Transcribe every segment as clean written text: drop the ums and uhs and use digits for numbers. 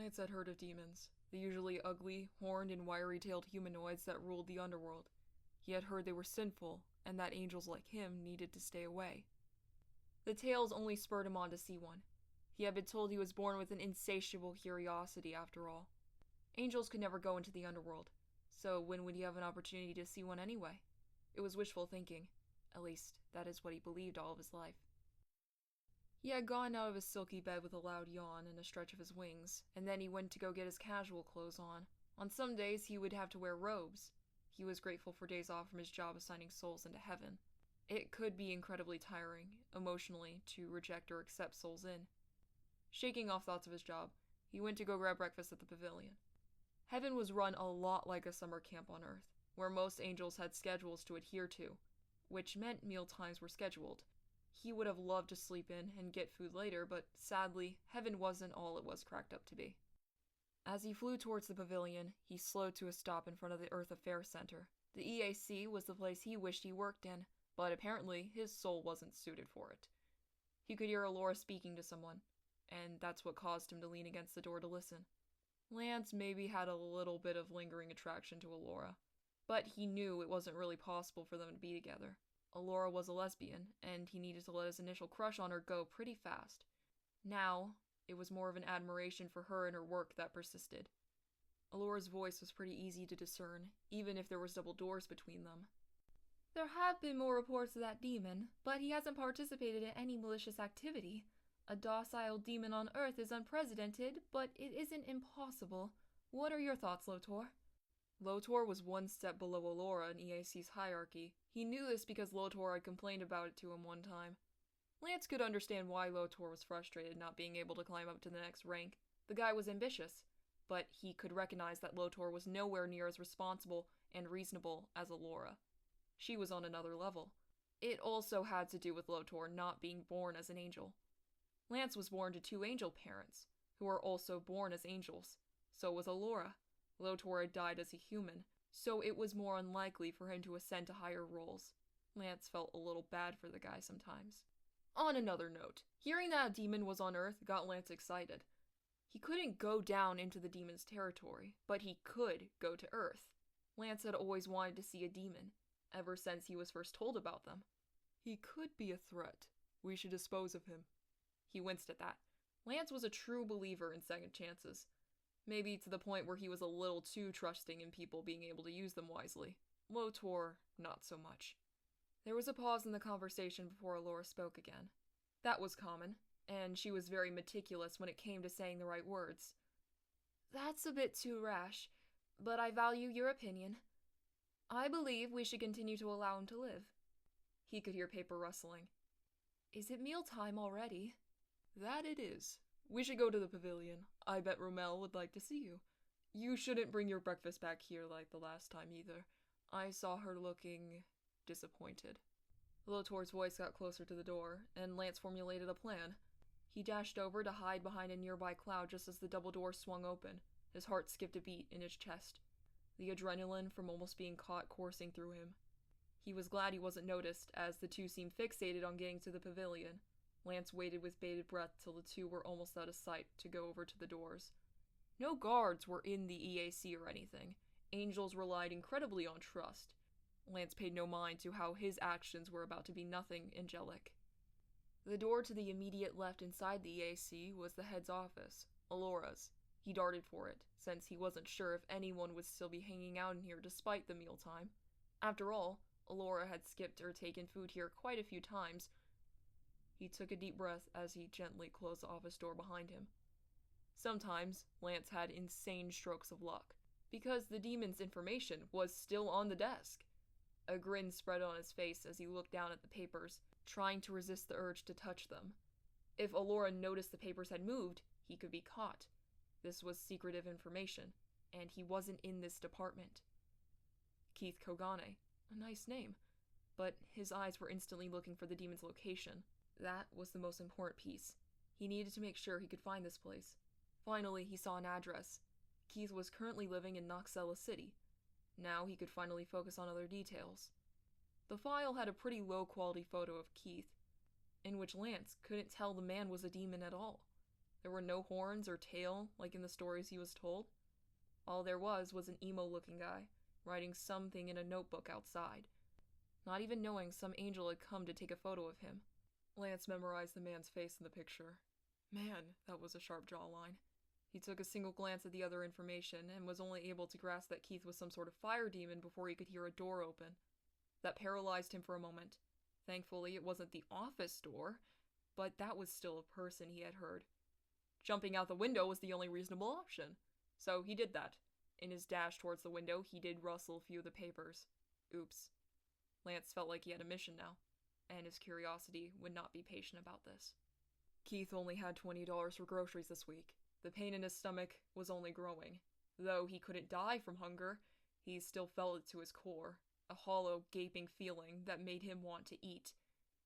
Lance had heard of demons, the usually ugly, horned, and wiry-tailed humanoids that ruled the underworld. He had heard they were sinful, and that angels like him needed to stay away. The tales only spurred him on to see one. He had been told he was born with an insatiable curiosity, after all. Angels could never go into the underworld, so when would he have an opportunity to see one anyway? It was wishful thinking. At least, that is what he believed all of his life. He had gotten out of his silky bed with a loud yawn and a stretch of his wings, and then he went to go get his casual clothes on. On some days, he would have to wear robes. He was grateful for days off from his job assigning souls into heaven. It could be incredibly tiring, emotionally, to reject or accept souls in. Shaking off thoughts of his job, he went to go grab breakfast at the pavilion. Heaven was run a lot like a summer camp on Earth, where most angels had schedules to adhere to, which meant meal times were scheduled. He would have loved to sleep in and get food later, but sadly, heaven wasn't all it was cracked up to be. As he flew towards the pavilion, he slowed to a stop in front of the Earth Affairs Center. The EAC was the place he wished he worked in, but apparently his soul wasn't suited for it. He could hear Alora speaking to someone, and that's what caused him to lean against the door to listen. Lance maybe had a little bit of lingering attraction to Alora, but he knew it wasn't really possible for them to be together. Alora was a lesbian, and he needed to let his initial crush on her go pretty fast. Now, it was more of an admiration for her and her work that persisted. Alora's voice was pretty easy to discern, even if there was double doors between them. There have been more reports of that demon, but he hasn't participated in any malicious activity. A docile demon on Earth is unprecedented, but it isn't impossible. What are your thoughts, Lotor? Lotor was one step below Alora in EAC's hierarchy. He knew this because Lotor had complained about it to him one time. Lance could understand why Lotor was frustrated not being able to climb up to the next rank. The guy was ambitious, but he could recognize that Lotor was nowhere near as responsible and reasonable as Alora. She was on another level. It also had to do with Lotor not being born as an angel. Lance was born to two angel parents, who were also born as angels. So was Alora. Lotor had died as a human, so it was more unlikely for him to ascend to higher roles. Lance felt a little bad for the guy sometimes. On another note, hearing that a demon was on Earth got Lance excited. He couldn't go down into the demon's territory, but he could go to Earth. Lance had always wanted to see a demon, ever since he was first told about them. He could be a threat. We should dispose of him. He winced at that. Lance was a true believer in second chances. Maybe to the point where he was a little too trusting in people being able to use them wisely. Lotor, not so much. There was a pause in the conversation before Alora spoke again. That was common, and she was very meticulous when it came to saying the right words. That's a bit too rash, but I value your opinion. I believe we should continue to allow him to live. He could hear paper rustling. Is it mealtime already? That it is. We should go to the pavilion. I bet Rommel would like to see you. You shouldn't bring your breakfast back here like the last time either. I saw her looking disappointed. Lotor's voice got closer to the door, and Lance formulated a plan. He dashed over to hide behind a nearby cloud just as the double door swung open. His heart skipped a beat in his chest, the adrenaline from almost being caught coursing through him. He was glad he wasn't noticed, as the two seemed fixated on getting to the pavilion. Lance waited with bated breath till the two were almost out of sight to go over to the doors. No guards were in the EAC or anything. Angels relied incredibly on trust. Lance paid no mind to how his actions were about to be nothing angelic. The door to the immediate left inside the EAC was the head's office, Alora's. He darted for it, since he wasn't sure if anyone would still be hanging out in here despite the mealtime. After all, Alora had skipped or taken food here quite a few times. He took a deep breath as he gently closed the office door behind him. Sometimes, Lance had insane strokes of luck, because the demon's information was still on the desk. A grin spread on his face as he looked down at the papers, trying to resist the urge to touch them. If Alora noticed the papers had moved, he could be caught. This was secretive information, and he wasn't in this department. Keith Kogane, a nice name, but his eyes were instantly looking for the demon's location. That was the most important piece. He needed to make sure he could find this place. Finally, he saw an address. Keith was currently living in Noxella City. Now he could finally focus on other details. The file had a pretty low-quality photo of Keith, in which Lance couldn't tell the man was a demon at all. There were no horns or tail like in the stories he was told. All there was an emo-looking guy, writing something in a notebook outside. Not even knowing, some angel had come to take a photo of him. Lance memorized the man's face in the picture. Man, that was a sharp jawline. He took a single glance at the other information and was only able to grasp that Keith was some sort of fire demon before he could hear a door open. That paralyzed him for a moment. Thankfully, it wasn't the office door, but that was still a person he had heard. Jumping out the window was the only reasonable option, so he did that. In his dash towards the window, he did rustle a few of the papers. Oops. Lance felt like he had a mission now, and his curiosity would not be patient about this. Keith only had $20 for groceries this week. The pain in his stomach was only growing. Though he couldn't die from hunger, he still felt it to his core, a hollow, gaping feeling that made him want to eat.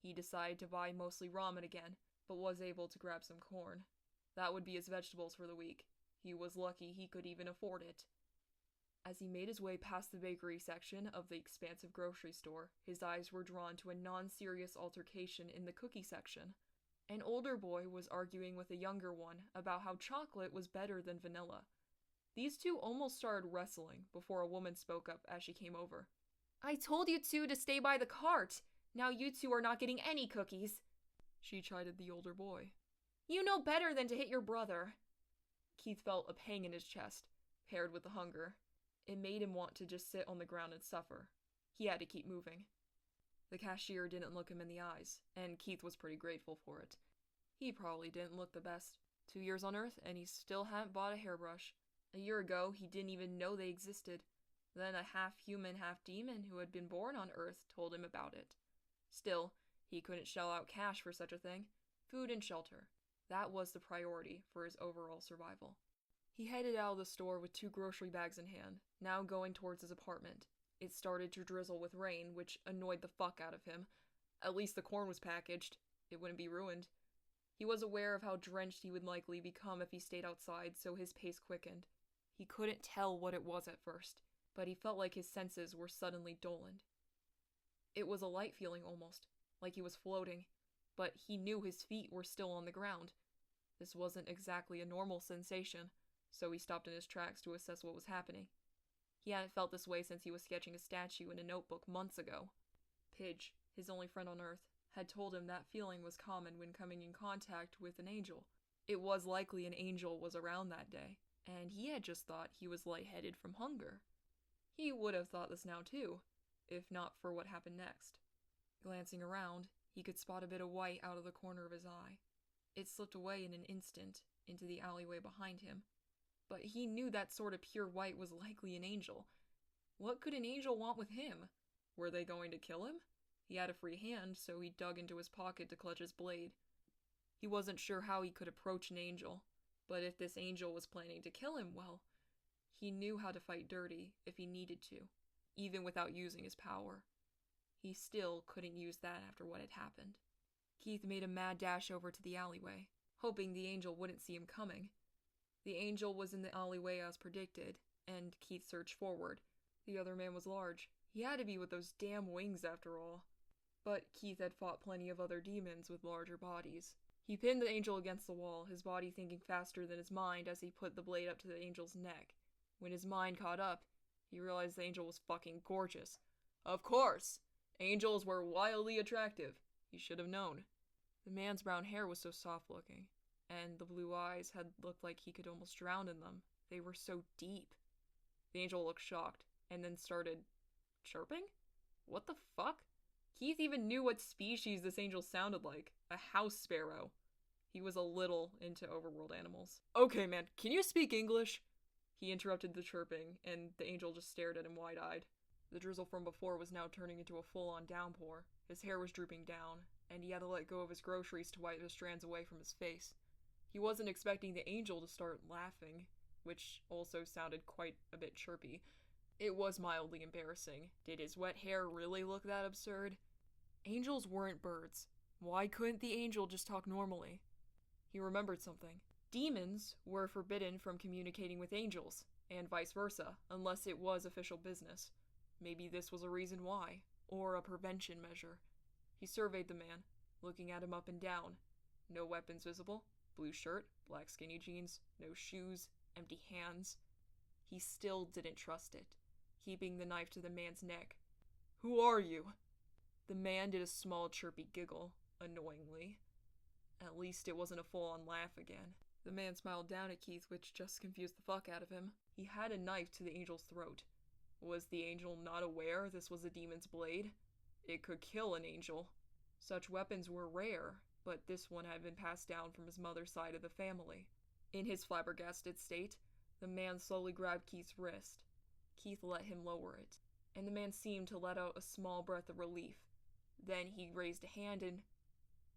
He decided to buy mostly ramen again, but was able to grab some corn. That would be his vegetables for the week. He was lucky he could even afford it. As he made his way past the bakery section of the expansive grocery store, his eyes were drawn to a non-serious altercation in the cookie section. An older boy was arguing with a younger one about how chocolate was better than vanilla. These two almost started wrestling before a woman spoke up as she came over. I told you two to stay by the cart. Now you two are not getting any cookies. She chided the older boy. You know better than to hit your brother. Keith felt a pang in his chest, paired with the hunger. It made him want to just sit on the ground and suffer. He had to keep moving. The cashier didn't look him in the eyes, and Keith was pretty grateful for it. He probably didn't look the best. 2 years on Earth, and he still hadn't bought a hairbrush. A year ago, he didn't even know they existed. Then a half-human, half-demon who had been born on Earth told him about it. Still, he couldn't shell out cash for such a thing. Food and shelter. That was the priority for his overall survival. He headed out of the store with 2 grocery bags in hand, now going towards his apartment. It started to drizzle with rain, which annoyed the fuck out of him. At least the corn was packaged. It wouldn't be ruined. He was aware of how drenched he would likely become if he stayed outside, so his pace quickened. He couldn't tell what it was at first, but he felt like his senses were suddenly dulled. It was a light feeling almost, like he was floating, but he knew his feet were still on the ground. This wasn't exactly a normal sensation, so he stopped in his tracks to assess what was happening. He hadn't felt this way since he was sketching a statue in a notebook months ago. Pidge, his only friend on Earth, had told him that feeling was common when coming in contact with an angel. It was likely an angel was around that day, and he had just thought he was lightheaded from hunger. He would have thought this now too, if not for what happened next. Glancing around, he could spot a bit of white out of the corner of his eye. It slipped away in an instant into the alleyway behind him. But he knew that sort of pure white was likely an angel. What could an angel want with him? Were they going to kill him? He had a free hand, so he dug into his pocket to clutch his blade. He wasn't sure how he could approach an angel, but if this angel was planning to kill him, well, he knew how to fight dirty if he needed to, even without using his power. He still couldn't use that after what had happened. Keith made a mad dash over to the alleyway, hoping the angel wouldn't see him coming. The angel was in the alleyway as predicted, and Keith surged forward. The other man was large. He had to be with those damn wings after all. But Keith had fought plenty of other demons with larger bodies. He pinned the angel against the wall, his body thinking faster than his mind as he put the blade up to the angel's neck. When his mind caught up, he realized the angel was fucking gorgeous. Of course! Angels were wildly attractive. He should have known. The man's brown hair was so soft-looking, and the blue eyes had looked like he could almost drown in them. They were so deep. The angel looked shocked, and then started chirping? What the fuck? Keith even knew what species this angel sounded like. A house sparrow. He was a little into overworld animals. Okay, man, can you speak English? He interrupted the chirping, and the angel just stared at him wide-eyed. The drizzle from before was now turning into a full-on downpour. His hair was drooping down, and he had to let go of his groceries to wipe the strands away from his face. He wasn't expecting the angel to start laughing, which also sounded quite a bit chirpy. It was mildly embarrassing. Did his wet hair really look that absurd? Angels weren't birds. Why couldn't the angel just talk normally? He remembered something. Demons were forbidden from communicating with angels, and vice versa, unless it was official business. Maybe this was a reason why, or a prevention measure. He surveyed the man, looking at him up and down. No weapons visible. Blue shirt, black skinny jeans, no shoes, empty hands. He still didn't trust it, keeping the knife to the man's neck. "Who are you?" The man did a small chirpy giggle, annoyingly. At least it wasn't a full-on laugh again. The man smiled down at Keith, which just confused the fuck out of him. He had a knife to the angel's throat. Was the angel not aware this was a demon's blade? It could kill an angel. Such weapons were rare, but this one had been passed down from his mother's side of the family. In his flabbergasted state, the man slowly grabbed Keith's wrist. Keith let him lower it, and the man seemed to let out a small breath of relief. Then he raised a hand and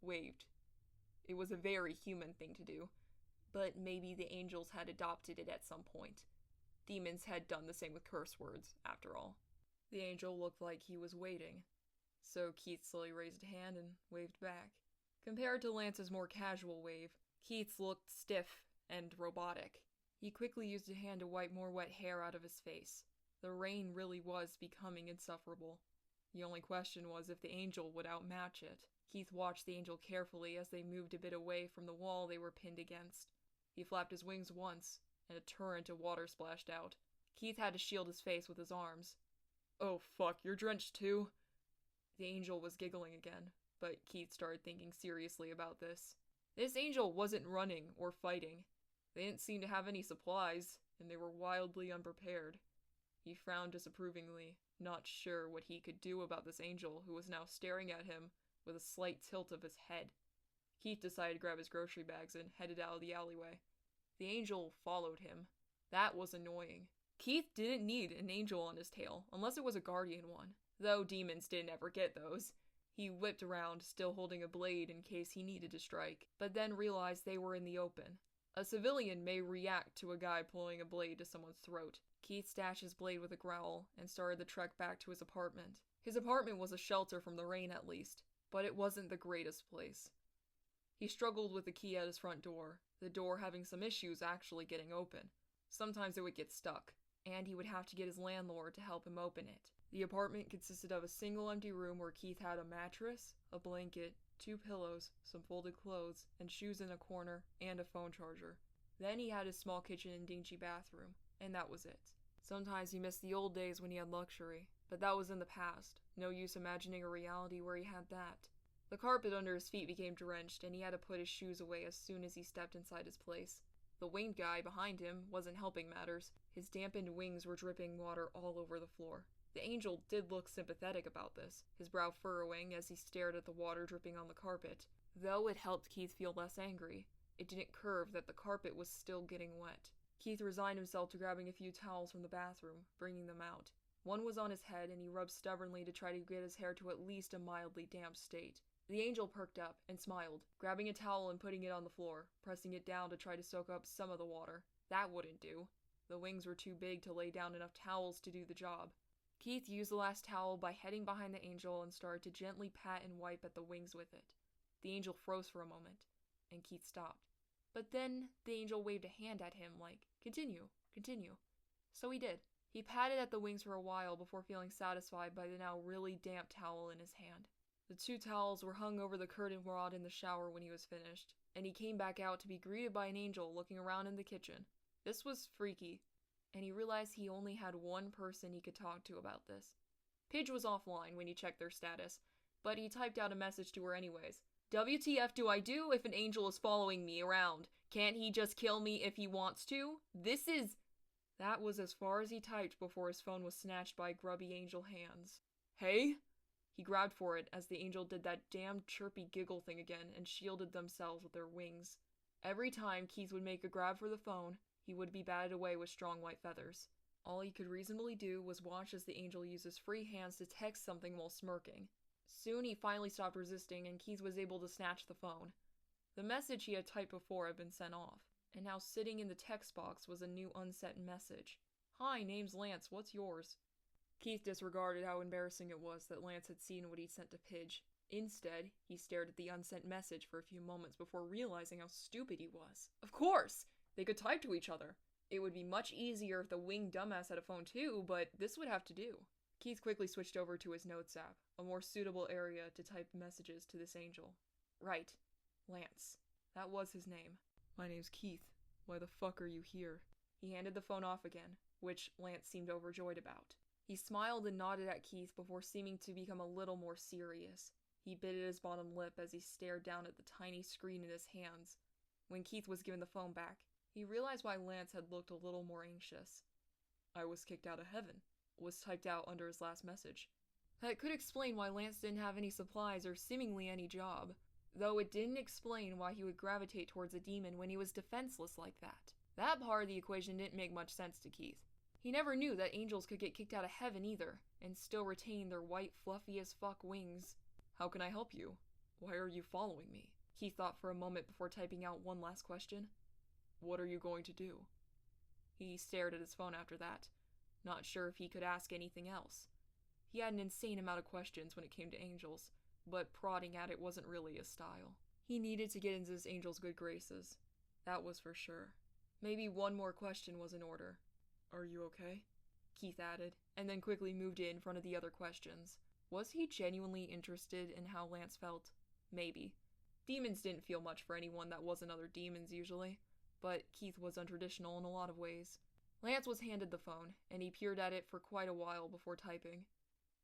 waved. It was a very human thing to do, but maybe the angels had adopted it at some point. Demons had done the same with curse words, after all. The angel looked like he was waiting, so Keith slowly raised a hand and waved back. Compared to Lance's more casual wave, Keith's looked stiff and robotic. He quickly used a hand to wipe more wet hair out of his face. The rain really was becoming insufferable. The only question was if the angel would outmatch it. Keith watched the angel carefully as they moved a bit away from the wall they were pinned against. He flapped his wings once, and a torrent of water splashed out. Keith had to shield his face with his arms. "Oh fuck, you're drenched too?" The angel was giggling again, but Keith started thinking seriously about this. This angel wasn't running or fighting. They didn't seem to have any supplies, and they were wildly unprepared. He frowned disapprovingly, not sure what he could do about this angel who was now staring at him with a slight tilt of his head. Keith decided to grab his grocery bags and headed out of the alleyway. The angel followed him. That was annoying. Keith didn't need an angel on his tail, unless it was a guardian one, though demons didn't ever get those. He whipped around, still holding a blade in case he needed to strike, but then realized they were in the open. A civilian may react to a guy pulling a blade to someone's throat. Keith stashed his blade with a growl and started the trek back to his apartment. His apartment was a shelter from the rain at least, but it wasn't the greatest place. He struggled with the key at his front door, the door having some issues actually getting open. Sometimes it would get stuck, and he would have to get his landlord to help him open it. The apartment consisted of a single empty room where Keith had a mattress, a blanket, 2 pillows, some folded clothes, and shoes in a corner, and a phone charger. Then he had his small kitchen and dingy bathroom, and that was it. Sometimes he missed the old days when he had luxury, but that was in the past. No use imagining a reality where he had that. The carpet under his feet became drenched, and he had to put his shoes away as soon as he stepped inside his place. The winged guy behind him wasn't helping matters. His dampened wings were dripping water all over the floor. The angel did look sympathetic about this, his brow furrowing as he stared at the water dripping on the carpet. Though it helped Keith feel less angry, it didn't curve that the carpet was still getting wet. Keith resigned himself to grabbing a few towels from the bathroom, bringing them out. One was on his head, and he rubbed stubbornly to try to get his hair to at least a mildly damp state. The angel perked up and smiled, grabbing a towel and putting it on the floor, pressing it down to try to soak up some of the water. That wouldn't do. The wings were too big to lay down enough towels to do the job. Keith used the last towel by heading behind the angel and started to gently pat and wipe at the wings with it. The angel froze for a moment, and Keith stopped. But then the angel waved a hand at him like, "Continue, continue." So he did. He patted at the wings for a while before feeling satisfied by the now really damp towel in his hand. The 2 towels were hung over the curtain rod in the shower when he was finished, and he came back out to be greeted by an angel looking around in the kitchen. This was freaky, and he realized he only had one person he could talk to about this. Pidge was offline when he checked their status, but he typed out a message to her anyways. "WTF do I do if an angel is following me around? Can't he just kill me if he wants to? This is..." That was as far as he typed before his phone was snatched by grubby angel hands. "Hey?" He grabbed for it as the angel did that damn chirpy giggle thing again and shielded themselves with their wings. Every time Keith would make a grab for the phone, he would be batted away with strong white feathers. All he could reasonably do was watch as the angel used his free hands to text something while smirking. Soon he finally stopped resisting and Keith was able to snatch the phone. The message he had typed before had been sent off, and now sitting in the text box was a new unsent message. "Hi, name's Lance, what's yours?" Keith disregarded how embarrassing it was that Lance had seen what he'd sent to Pidge. Instead, he stared at the unsent message for a few moments before realizing how stupid he was. Of course! They could type to each other. It would be much easier if the winged dumbass had a phone too, but this would have to do. Keith quickly switched over to his notes app, a more suitable area to type messages to this angel. Right. Lance. That was his name. My name's Keith. Why the fuck are you here? He handed the phone off again, which Lance seemed overjoyed about. He smiled and nodded at Keith before seeming to become a little more serious. He bit at his bottom lip as he stared down at the tiny screen in his hands. When Keith was given the phone back, he realized why Lance had looked a little more anxious. I was kicked out of heaven, was typed out under his last message. That could explain why Lance didn't have any supplies or seemingly any job, though it didn't explain why he would gravitate towards a demon when he was defenseless like that. That part of the equation didn't make much sense to Keith. He never knew that angels could get kicked out of heaven either, and still retain their white, fluffy as fuck wings. How can I help you? Why are you following me? Keith thought for a moment before typing out one last question. What are you going to do? He stared at his phone after that, not sure if he could ask anything else. He had an insane amount of questions when it came to angels, but prodding at it wasn't really his style. He needed to get into this angel's good graces. That was for sure. Maybe one more question was in order. Are you okay? Keith added, and then quickly moved in front of the other questions. Was he genuinely interested in how Lance felt? Maybe. Demons didn't feel much for anyone that wasn't other demons usually, but Keith was untraditional in a lot of ways. Lance was handed the phone, and he peered at it for quite a while before typing.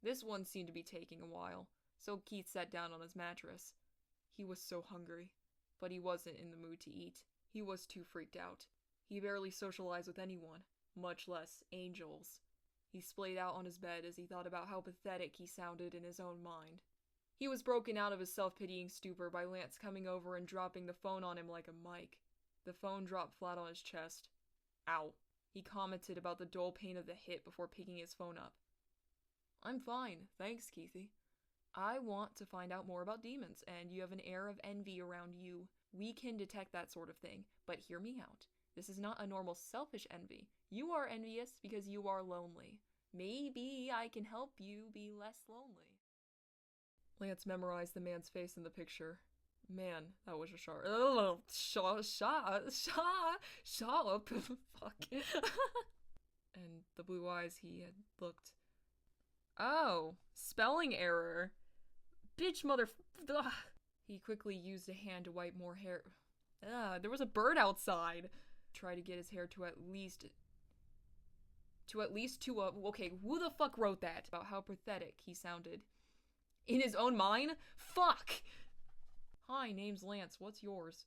This one seemed to be taking a while, so Keith sat down on his mattress. He was so hungry, but he wasn't in the mood to eat. He was too freaked out. He barely socialized with anyone, much less angels. He splayed out on his bed as he thought about how pathetic he sounded in his own mind. He was broken out of his self-pitying stupor by Lance coming over and dropping the phone on him like a mic. The phone dropped flat on his chest. Ow. He commented about the dull pain of the hit before picking his phone up. I'm fine, thanks, Keithy. I want to find out more about demons, and you have an air of envy around you. We can detect that sort of thing, but hear me out. This is not a normal selfish envy. You are envious because you are lonely. Maybe I can help you be less lonely. Lance memorized the man's face in the picture. Man, that was a sharp. Sharp. Fuck. And the blue eyes he had looked. Oh, spelling error. Bitch mother. Ugh. He quickly used a hand to wipe more hair. There was a bird outside. Try to get his hair to at least okay, who the fuck wrote that? About how pathetic he sounded. In his own mind? Fuck! Hi, name's Lance, what's yours?